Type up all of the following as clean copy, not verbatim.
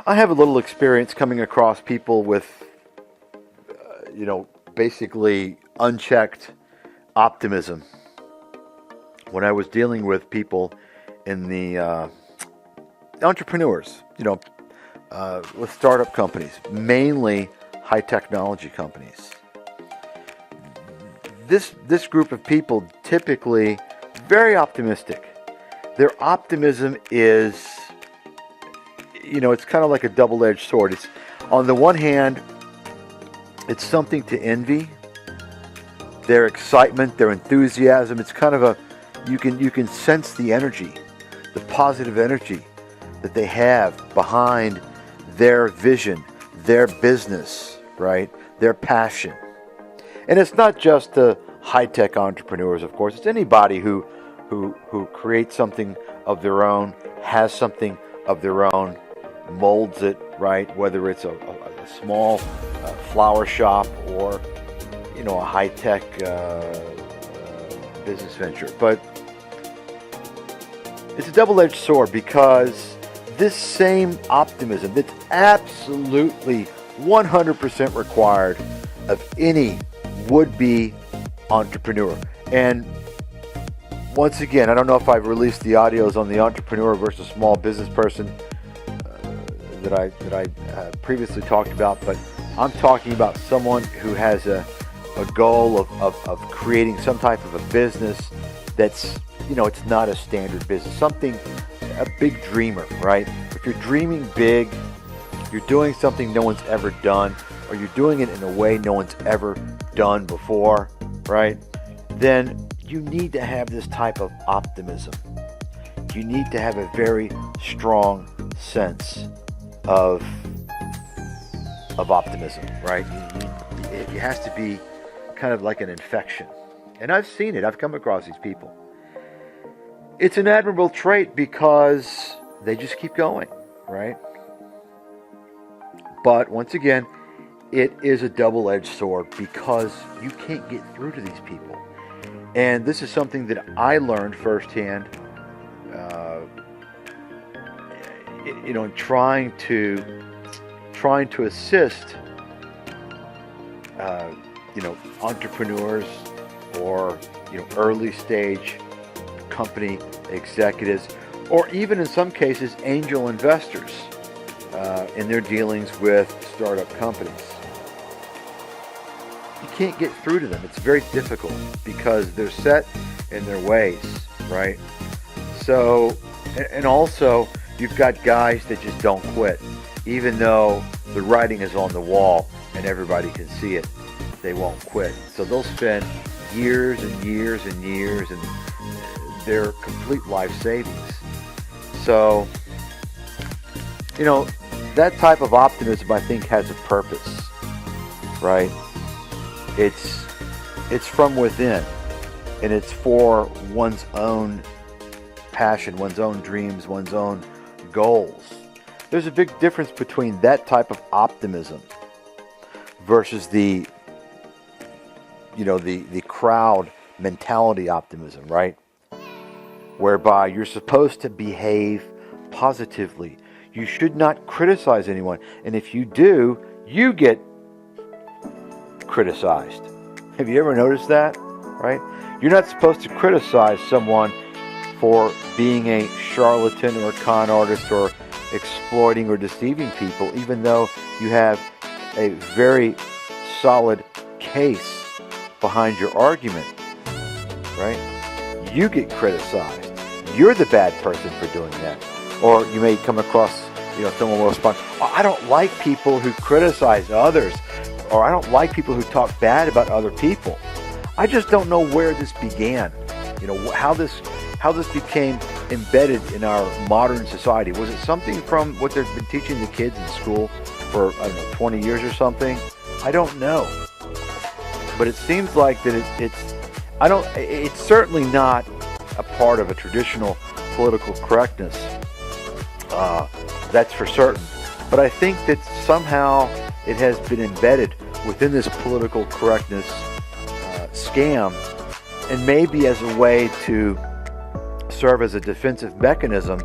I have a little experience coming across people with, basically unchecked optimism. When I was dealing with people in the entrepreneurs, with startup companies, mainly high technology companies. This group of people typically very optimistic. Their optimism is, it's kind of like a double-edged sword. It's, on the one hand, it's something to envy. Their excitement, their enthusiasm. It's kind of you can sense the energy, the positive energy that they have behind their vision, their business, right? Their passion. And it's not just the high-tech entrepreneurs, of course. It's anybody who creates something of their own, has something of their own, molds it, right? Whether it's a small flower shop or, a high-tech business venture. But it's a double-edged sword, because this same optimism that's absolutely 100% required of any would-be entrepreneur. And once again, I don't know if I've released the audios on the entrepreneur versus small business person that I previously talked about, but I'm talking about someone who has a goal of creating some type of a business that's, it's not a standard business, a big dreamer, right? If you're dreaming big, you're doing something no one's ever done, or you're doing it in a way no one's ever done before, right? Then you need to have this type of optimism. You need to have a very strong sense of optimism, right? It has to be kind of like an infection. And I've seen it. I've come across these people. It's an admirable trait because they just keep going, right? But once again, it is a double-edged sword, because you can't get through to these people. And this is something that I learned firsthand, in trying to assist, entrepreneurs or, early stage company executives, or even in some cases angel investors in their dealings with startup companies. You can't get through to them. It's very difficult because they're set in their ways, right? So, and also you've got guys that just don't quit. Even though the writing is on the wall and everybody can see it, they won't quit. So they'll spend years and years and years in their complete life savings. So, that type of optimism, I think, has a purpose, right? It's from within, and it's for one's own passion, one's own dreams, one's own goals. There's a big difference between that type of optimism versus the crowd mentality optimism, right? Whereby you're supposed to behave positively. You should not criticize anyone. And if you do, you get criticized. Have you ever noticed that? Right? You're not supposed to criticize someone for being a charlatan or a con artist or exploiting or deceiving people, even though you have a very solid case behind your argument, right? You get criticized. You're the bad person for doing that. Or you may come across, someone will respond, oh, I don't like people who criticize others, or I don't like people who talk bad about other people. I just don't know where this began. How this became embedded in our modern society. Was it something from what they've been teaching the kids in school for, 20 years or something? I don't know. But it seems like that it's certainly not a part of a traditional political correctness. That's for certain. But I think that somehow it has been embedded within this political correctness scam, and maybe as a way to serve as a defensive mechanism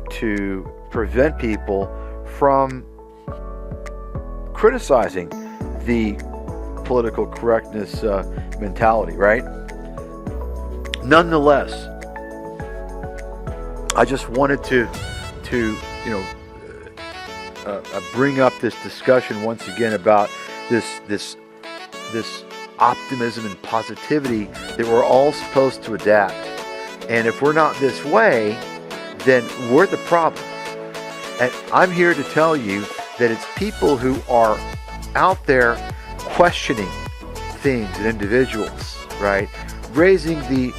to prevent people from criticizing the political correctness mentality, right? Nonetheless, I just wanted to bring up this discussion once again about this optimism and positivity that we're all supposed to adapt. And if we're not this way, then we're the problem. And I'm here to tell you that it's people who are out there questioning things and individuals, right? Raising the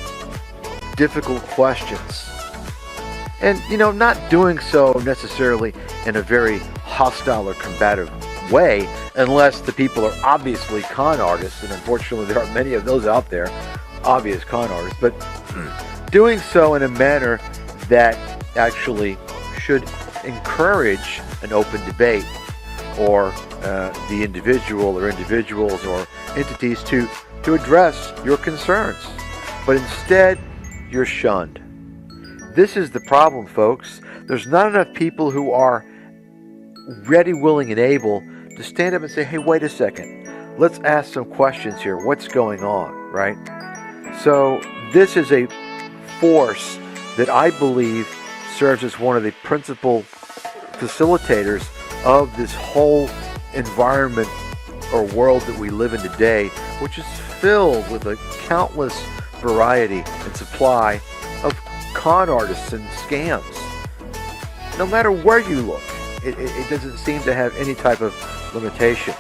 difficult questions. And, not doing so necessarily in a very hostile or combative way, unless the people are obviously con artists, and unfortunately there are many of those out there, obvious con artists, but doing so in a manner that actually should encourage an open debate, or the individual or individuals or entities to address your concerns. But instead, you're shunned. This is the problem, folks. There's not enough people who are ready, willing, and able to stand up and say, hey, wait a second. Let's ask some questions here. What's going on, right? So this is a force that I believe serves as one of the principal facilitators of this whole environment or world that we live in today, which is filled with a countless variety and supply of con artists and scams. No matter where you look, it doesn't seem to have any type of limitation.